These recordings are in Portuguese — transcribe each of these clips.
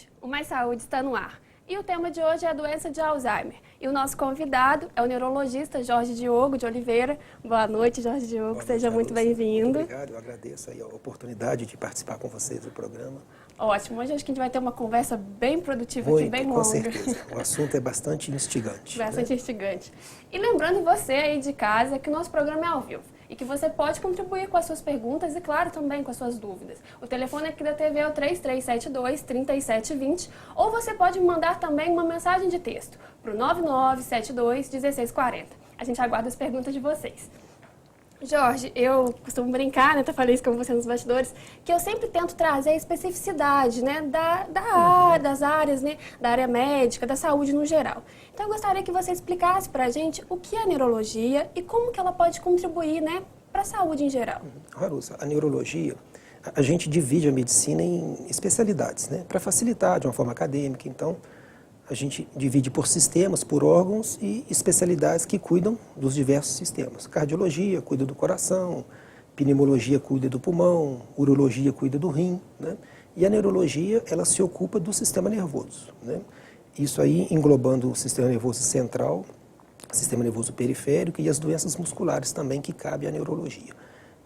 noite. O Mais Saúde está no ar. E o tema de hoje é a doença de Alzheimer. E o nosso convidado é o neurologista Jorge Diogo de Oliveira. Boa noite, Jorge Diogo. Boa Seja noite, muito bem-vindo. Muito obrigado. Eu agradeço aí a oportunidade de participar com vocês do programa. Ótimo. Hoje acho que a gente vai ter uma conversa bem produtiva aqui, bem longa. Com certeza. O assunto é bastante instigante. Bastante instigante. E lembrando você aí de casa que o nosso programa é ao vivo e que você pode contribuir com as suas perguntas e, claro, também com as suas dúvidas. O telefone aqui da TV é o 3372-3720 ou você pode mandar também uma mensagem de texto para o 9972-1640. A gente aguarda as perguntas de vocês. Jorge, eu costumo brincar, né, falei isso com você nos bastidores, que eu sempre tento trazer a especificidade, né, das áreas, né, da área médica, da saúde no geral. Então eu gostaria que você explicasse para a gente o que é a neurologia e como que ela pode contribuir, né, para a saúde em geral. Harusa, a neurologia, a gente divide a medicina em especialidades, né, para facilitar de uma forma acadêmica. Então, a gente divide por sistemas, por órgãos e especialidades que cuidam dos diversos sistemas. Cardiologia cuida do coração, pneumologia cuida do pulmão, urologia cuida do rim, né? E a neurologia, ela se ocupa do sistema nervoso, né? Isso aí englobando o sistema nervoso central, sistema nervoso periférico e as doenças musculares também que cabe à neurologia.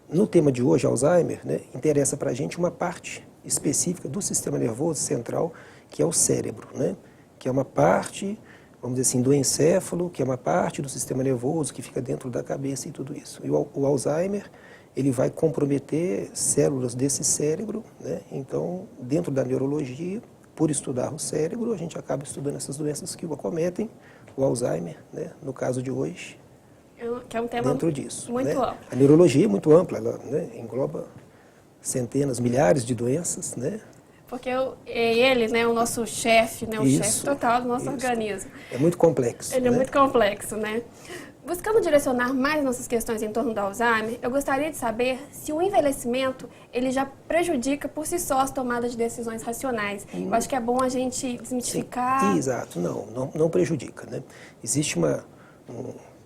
No tema de hoje, Alzheimer, né, interessa para a gente uma parte específica do sistema nervoso central, que é o cérebro, né? Que é uma parte, vamos dizer assim, do encéfalo, que é uma parte do sistema nervoso que fica dentro da cabeça e tudo isso. E o Alzheimer, ele vai comprometer células desse cérebro, né? Então, dentro da neurologia, por estudar o cérebro, a gente acaba estudando essas doenças que o acometem, o Alzheimer, né? No caso de hoje, que é um tema dentro disso, muito né? amplo. A neurologia é muito ampla, ela, né, engloba centenas, milhares de doenças, né? Porque ele, né, o nosso chefe, né, o Isso, chefe total do nosso isso. organismo. É muito complexo. Ele é né? muito complexo, né? Buscando direcionar mais nossas questões em torno do Alzheimer, eu gostaria de saber se o envelhecimento ele já prejudica por si só as tomadas de decisões racionais. Eu acho que é bom a gente desmitificar. Sim, exato, não prejudica, né? Existe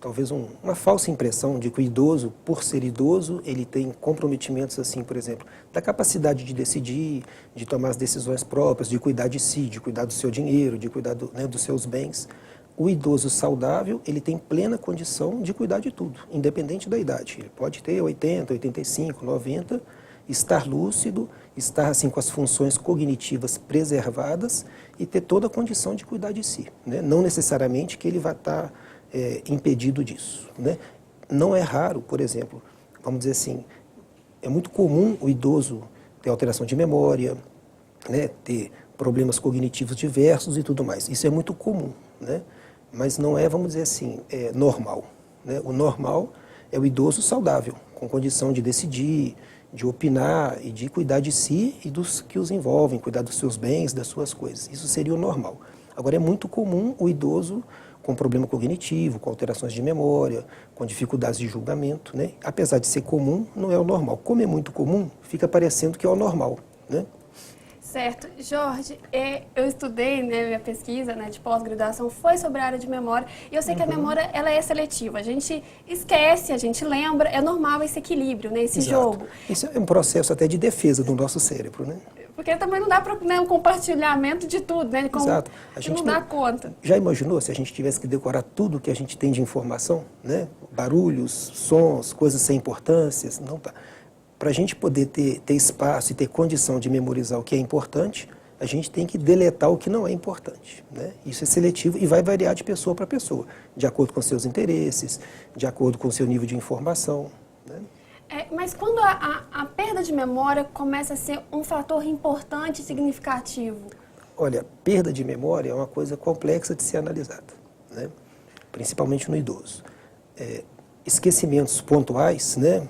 talvez uma falsa impressão de que o idoso, por ser idoso, ele tem comprometimentos assim, por exemplo, da capacidade de decidir, de tomar as decisões próprias, de cuidar de si, de cuidar do seu dinheiro, de cuidar dos seus bens. O idoso saudável, ele tem plena condição de cuidar de tudo, independente da idade. Ele pode ter 80, 85, 90, estar lúcido, estar assim com as funções cognitivas preservadas e ter toda a condição de cuidar de si, né? Não necessariamente que ele vai estar impedido disso, né? Não é raro, por exemplo, vamos dizer assim, é muito comum o idoso ter alteração de memória, né? Ter problemas cognitivos diversos e tudo mais. Isso é muito comum, né? Mas não é, vamos dizer assim, normal, né? O normal é o idoso saudável, com condição de decidir, de opinar e de cuidar de si e dos que os envolvem, cuidar dos seus bens, das suas coisas. Isso seria o normal. Agora, é muito comum o idoso com problema cognitivo, com alterações de memória, com dificuldades de julgamento, né? Apesar de ser comum, não é o normal. Como é muito comum, fica parecendo que é o normal, né? Certo. Jorge, eu estudei, né, minha pesquisa, né, de pós-graduação foi sobre a área de memória e eu sei que a memória ela é seletiva. A gente esquece, a gente lembra, é normal esse equilíbrio, né, esse Exato. jogo. Isso é um processo até de defesa do nosso cérebro, né? Porque também não dá para, né, um compartilhamento de tudo, né? Exato. A gente não dá conta. Já imaginou se a gente tivesse que decorar tudo que a gente tem de informação, né? Barulhos, sons, coisas sem importância? Não tá. Para a gente poder ter espaço e ter condição de memorizar o que é importante, a gente tem que deletar o que não é importante, né? Isso é seletivo e vai variar de pessoa para pessoa, de acordo com seus interesses, de acordo com o seu nível de informação, né? Mas quando a perda de memória começa a ser um fator importante e significativo? Olha, perda de memória é uma coisa complexa de ser analisada, né? Principalmente no idoso. Esquecimentos pontuais, né?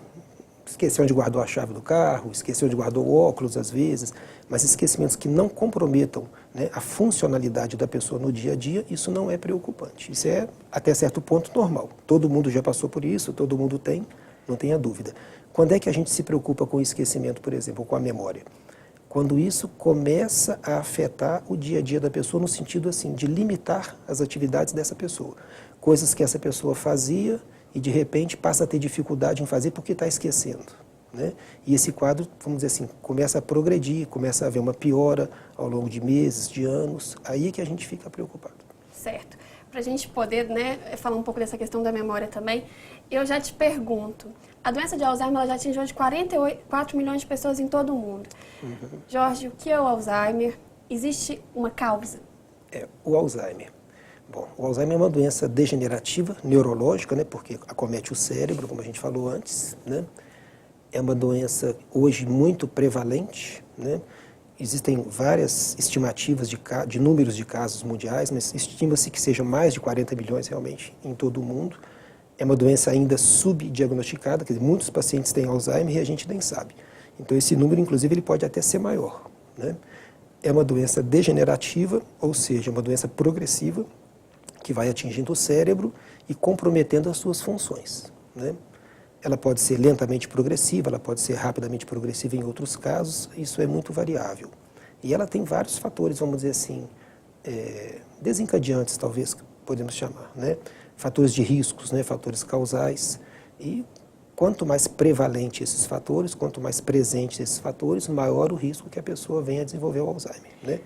Esqueceu onde guardou a chave do carro, esqueceu onde guardou o óculos às vezes, mas esquecimentos que não comprometam, né, a funcionalidade da pessoa no dia a dia, isso não é preocupante. Isso é, até certo ponto, normal. Todo mundo já passou por isso, todo mundo tem, não tenha dúvida. Quando é que a gente se preocupa com o esquecimento, por exemplo, com a memória? Quando isso começa a afetar o dia a dia da pessoa no sentido assim, de limitar as atividades dessa pessoa. Coisas que essa pessoa fazia e de repente passa a ter dificuldade em fazer porque está esquecendo, né? E esse quadro, vamos dizer assim, começa a progredir, começa a haver uma piora ao longo de meses, de anos, aí é que a gente fica preocupado. Certo. Para a gente poder, né, falar um pouco dessa questão da memória também, eu já te pergunto, a doença de Alzheimer ela já atingiu de 44 milhões de pessoas em todo o mundo. Jorge, o que é o Alzheimer? Existe uma causa? O Alzheimer. Bom, o Alzheimer é uma doença degenerativa, neurológica, né, porque acomete o cérebro, como a gente falou antes, né? É uma doença hoje muito prevalente, né? Existem várias estimativas de números de casos mundiais, mas estima-se que seja mais de 40 milhões realmente em todo o mundo. É uma doença ainda subdiagnosticada, quer dizer, muitos pacientes têm Alzheimer e a gente nem sabe. Então esse número, inclusive, ele pode até ser maior, né? É uma doença degenerativa, ou seja, uma doença progressiva, que vai atingindo o cérebro e comprometendo as suas funções, né? Ela pode ser lentamente progressiva, ela pode ser rapidamente progressiva em outros casos, isso é muito variável. E ela tem vários fatores, vamos dizer assim, desencadeantes, talvez, podemos chamar, né? Fatores de riscos, né? Fatores causais. E quanto mais prevalente esses fatores, quanto mais presentes esses fatores, maior o risco que a pessoa venha a desenvolver o Alzheimer, né?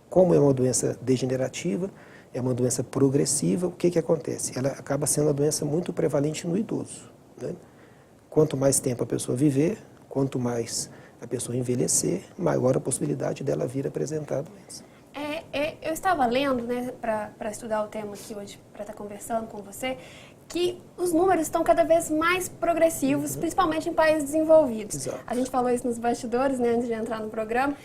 Como é uma doença degenerativa, é uma doença progressiva, o que acontece? Ela acaba sendo uma doença muito prevalente no idoso, né? Quanto mais tempo a pessoa viver, quanto mais a pessoa envelhecer, maior a possibilidade dela vir apresentar a doença. Eu estava lendo, né, para estudar o tema aqui hoje, para estar conversando com você, que os números estão cada vez mais progressivos, principalmente em países desenvolvidos. Exato. A gente falou isso nos bastidores, né, antes de entrar no programa.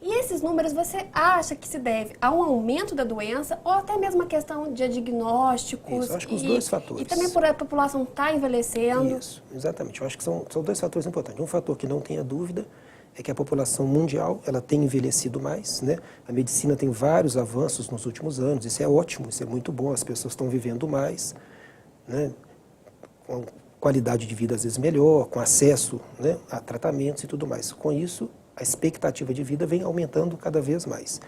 E esses números você acha que se deve a um aumento da doença ou até mesmo a questão de diagnósticos? Isso, acho que os dois fatores. E também por a população estar envelhecendo? Isso, exatamente. Eu acho que são dois fatores importantes. Um fator que não tenha dúvida é que a população mundial ela tem envelhecido mais, né? A medicina tem vários avanços nos últimos anos, isso é ótimo, isso é muito bom, as pessoas estão vivendo mais, né? Com qualidade de vida às vezes melhor, com acesso, né, a tratamentos e tudo mais. Com isso, a expectativa de vida vem aumentando cada vez mais.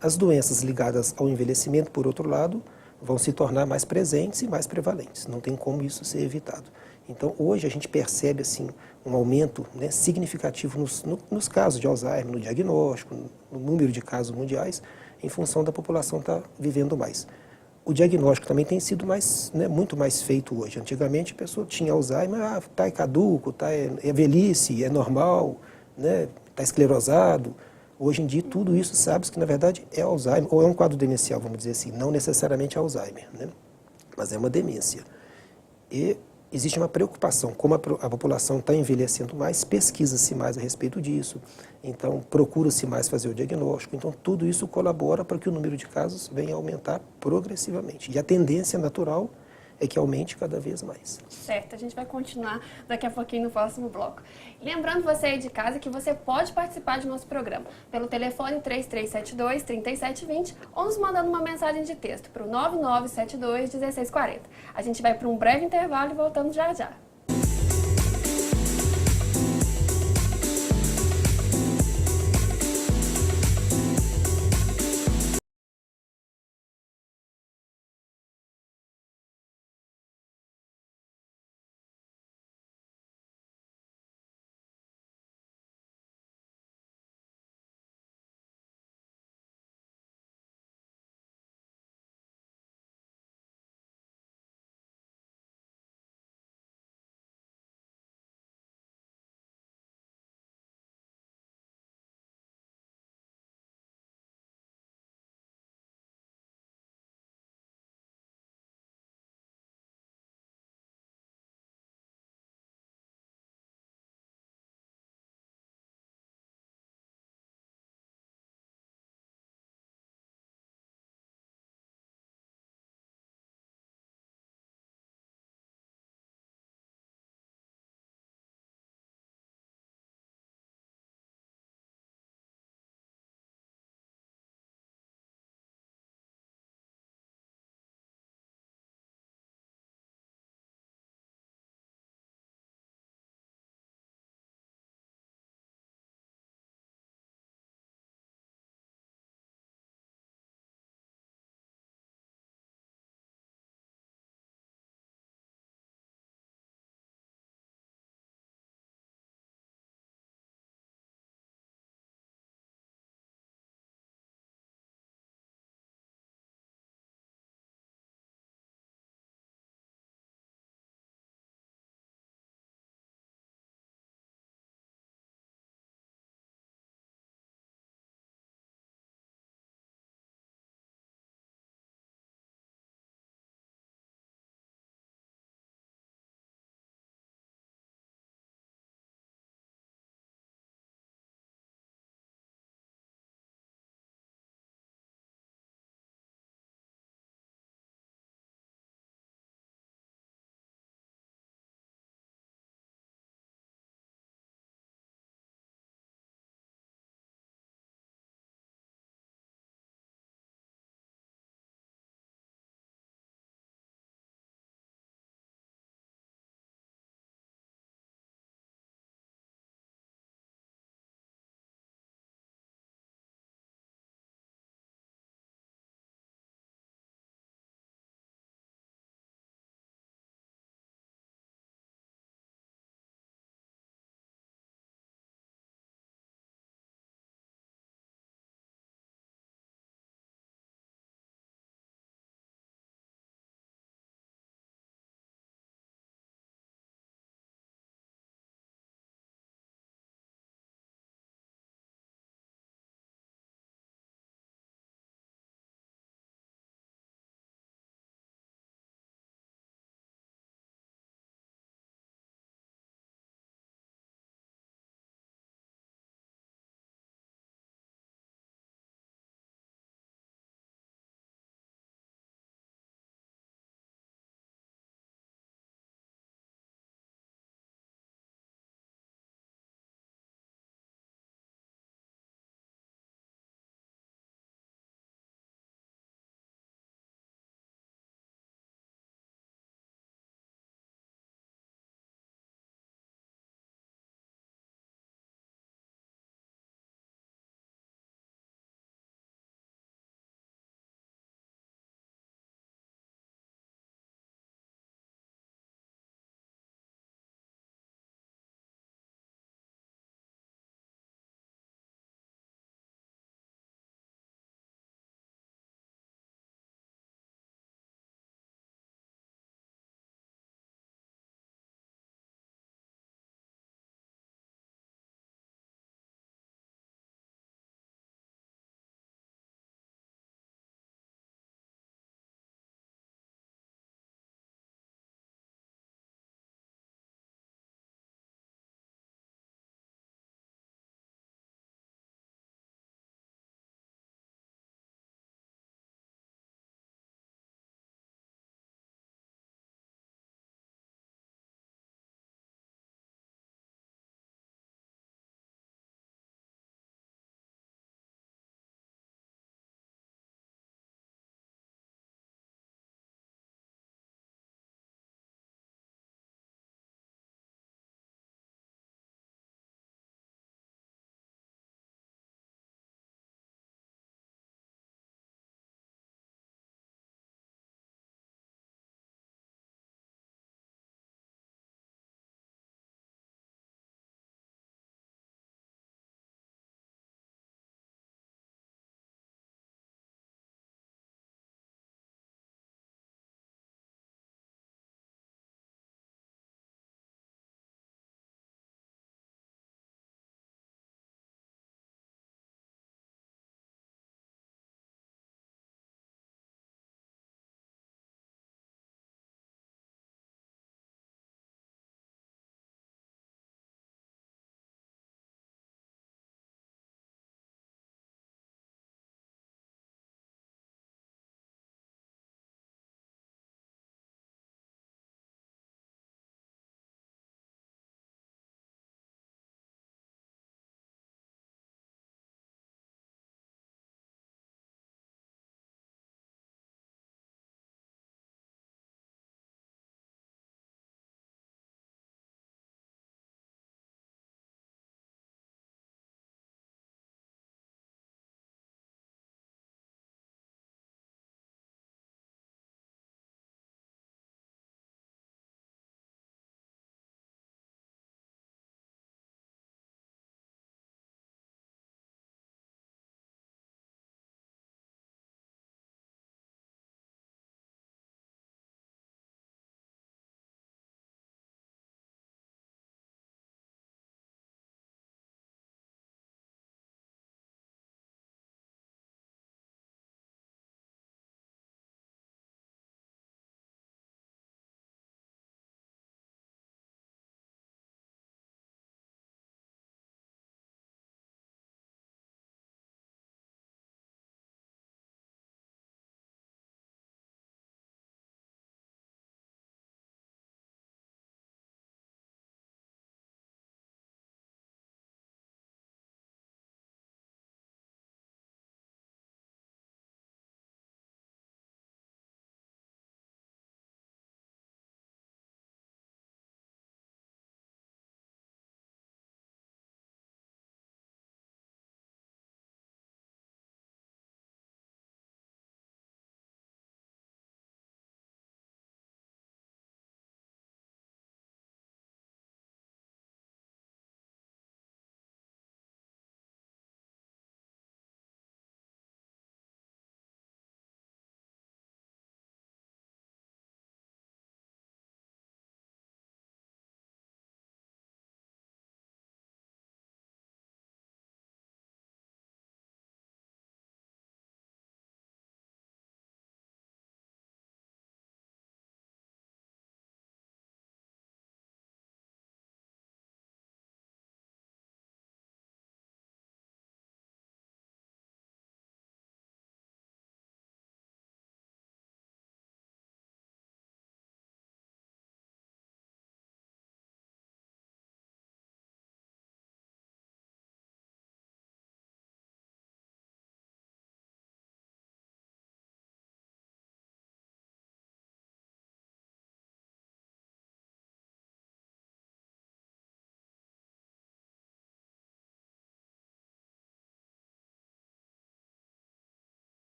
As doenças ligadas ao envelhecimento, por outro lado, vão se tornar mais presentes e mais prevalentes. Não tem como isso ser evitado. Então, hoje a gente percebe assim, um aumento, né, significativo nos casos de Alzheimer, no diagnóstico, no número de casos mundiais, em função da população estar vivendo mais. O diagnóstico também tem sido mais, né, muito mais feito hoje. Antigamente a pessoa tinha Alzheimer, está caduco, é velhice, é normal, né, está esclerosado. Hoje em dia, tudo isso sabe que, na verdade, é Alzheimer, ou é um quadro demencial, vamos dizer assim, não necessariamente Alzheimer, né? Mas é uma demência. E existe uma preocupação, como a população está envelhecendo mais, pesquisa-se mais a respeito disso, então procura-se mais fazer o diagnóstico, então tudo isso colabora para que o número de casos venha a aumentar progressivamente. E a tendência natural é que aumente cada vez mais. Certo, a gente vai continuar daqui a pouquinho no próximo bloco. Lembrando você aí de casa que você pode participar do nosso programa pelo telefone 3372-3720 ou nos mandando uma mensagem de texto para o 9972-1640. A gente vai para um breve intervalo e voltamos já já.